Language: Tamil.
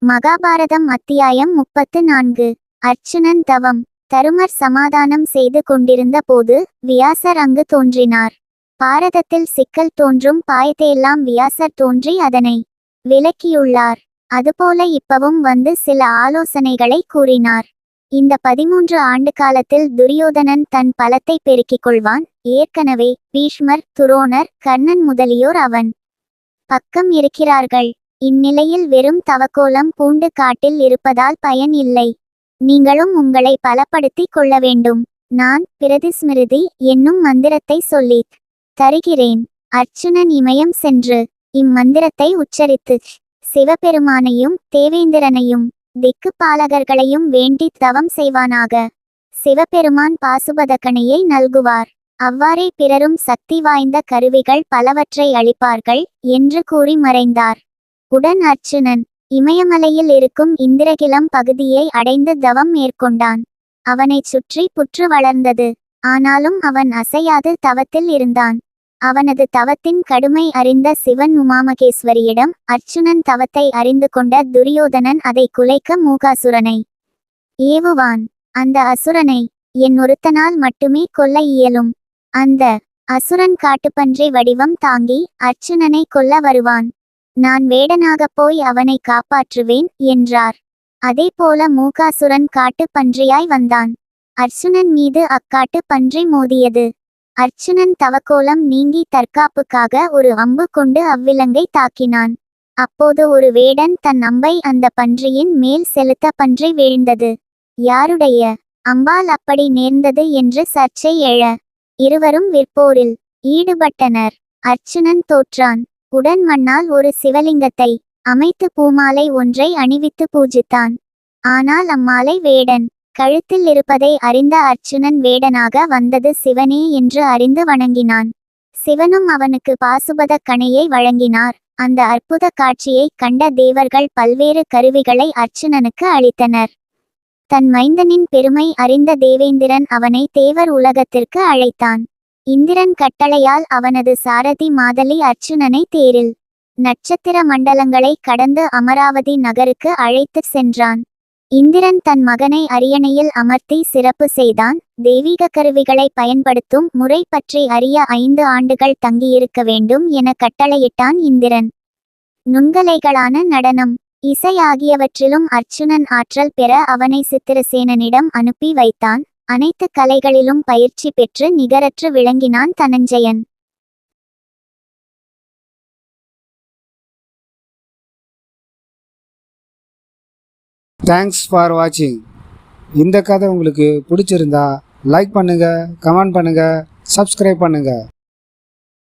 மகாபாரதம் அத்தியாயம் 34. அர்ச்சுனன் தவம். தருமர் சமாதானம் செய்து கொண்டிருந்த போது வியாசர் அங்கு தோன்றினார். பாரதத்தில் சிக்கல் தோன்றும் பாயத்தையெல்லாம் வியாசர் தோன்றி அதனை விளக்கியுள்ளார். அதுபோல இப்பவும் வந்து சில ஆலோசனைகளை கூறினார். இந்த 13 ஆண்டு காலத்தில் துரியோதனன் தன் பலத்தை பெருக்கிக் கொள்வான். ஏற்கனவே பீஷ்மர், துரோணர், கர்ணன் முதலியோர் அவன் பக்கம் இருக்கிறார்கள். இந்நிலையில் வெறும் தவக்கோலம் பூண்டு காட்டில் இருப்பதால் பயன் இல்லை. நீங்களும் உங்களை பலப்படுத்திக் கொள்ள வேண்டும். நான் பிரதிஸ்மிருதி என்னும் மந்திரத்தை சொல்லித் தருகிறேன். அர்ச்சுனன் இமயம் சென்று இம்மந்திரத்தை உச்சரித்து சிவபெருமானையும் தேவேந்திரனையும் திக்கு பாலகர்களையும் வேண்டி தவம் செய்வானாக. சிவபெருமான் பாசுபதக்கணையை நல்குவார். அவ்வாறே பிறரும் சக்தி வாய்ந்த கருவிகள் பலவற்றை அளிப்பார்கள் என்று கூறி மறைந்தார். உடன் அர்ச்சுனன் இமயமலையில் இருக்கும் இந்திரகிலம் பகுதியை அடைந்து தவம் மேற்கொண்டான். அவனைச் சுற்றி புற்று வளர்ந்தது. ஆனாலும் அவன் அசையாது தவத்தில் இருந்தான். அவனது தவத்தின் கடுமை அறிந்த சிவன் உமாமகேஸ்வரியிடம் அர்ச்சுனன் தவத்தை அறிந்து கொண்ட துரியோதனன் அதை குலைக்க மூகாசுரனை ஏவுவான். அந்த அசுரனை என் ஒருத்தனால் மட்டுமே கொல்ல இயலும். அந்த அசுரன் காட்டுப்பன்றி வடிவம் தாங்கி அர்ச்சுனனை கொல்ல வருவான். நான் வேடனாகப் போய் அவனை காப்பாற்றுவேன் என்றார். அதேபோல மூகாசுரன் காட்டு பன்றியாய் வந்தான். அர்ச்சுனன் மீது அக்காட்டு பன்றி மோதியது. அர்ச்சுனன் தவக்கோலம் நீங்கி தற்காப்புக்காக ஒரு அம்பு கொண்டு அவ்விலங்கை தாக்கினான். அப்போது ஒரு வேடன் தன் அம்பை அந்த பன்றியின் மேல் செலுத்த பன்றி வீழ்ந்தது. யாருடைய அம்பால் அப்படி நேர்ந்தது என்று சர்ச்சை எழ இருவரும் விற்போரில் ஈடுபட்டனர். அர்ச்சுனன் தோற்றான். உடன் மண்ணால் ஒரு சிவலிங்கத்தை அமைத்து பூமாலை ஒன்றை அணிவித்து பூஜித்தான். ஆனால் அம்மாலை வேடன் கழுத்தில் இருப்பதை அறிந்த அர்ச்சுனன் வேடனாக வந்தது சிவனே என்று அறிந்து வணங்கினான். சிவனும் அவனுக்கு பாசுபத கணையை வழங்கினார். அந்த அற்புத காட்சியை கண்ட தேவர்கள் பல்வேறு கருவிகளை அர்ச்சுனனுக்கு அளித்தனர். தன் மைந்தனின் பெருமை அறிந்த தேவேந்திரன் அவனை தேவர் உலகத்திற்கு அழைத்தான். இந்திரன் கட்டளையால் அவனது சாரதி மாதலி அர்ச்சுனனை தேரில் நட்சத்திர மண்டலங்களை கடந்து அமராவதி நகருக்கு அழைத்து சென்றான். இந்திரன் தன் மகனை அரியணையில் அமர்த்தி சிறப்பு செய்தான். தெய்வீக கருவிகளை பயன்படுத்தும் முறை பற்றி அறிய 5 ஆண்டுகள் தங்கியிருக்க வேண்டும் என கட்டளையிட்டான் இந்திரன். நுண்கலைகளான நடனம், இசை ஆகியவற்றிலும் அர்ச்சுனன் ஆற்றல் பெற அவனை சித்திரசேனனிடம் அனுப்பி வைத்தான். அனைத்து கலைகளிலும் பயிற்சி பெற்று நிகரற்று விளங்கினான் தனஞ்சயன். தேங்க்ஸ் ஃபார் வாட்சிங். இந்த கதை உங்களுக்கு பிடிச்சிருந்தா லைக் பண்ணுங்க, கமெண்ட் பண்ணுங்க, சப்ஸ்கிரைப் பண்ணுங்க.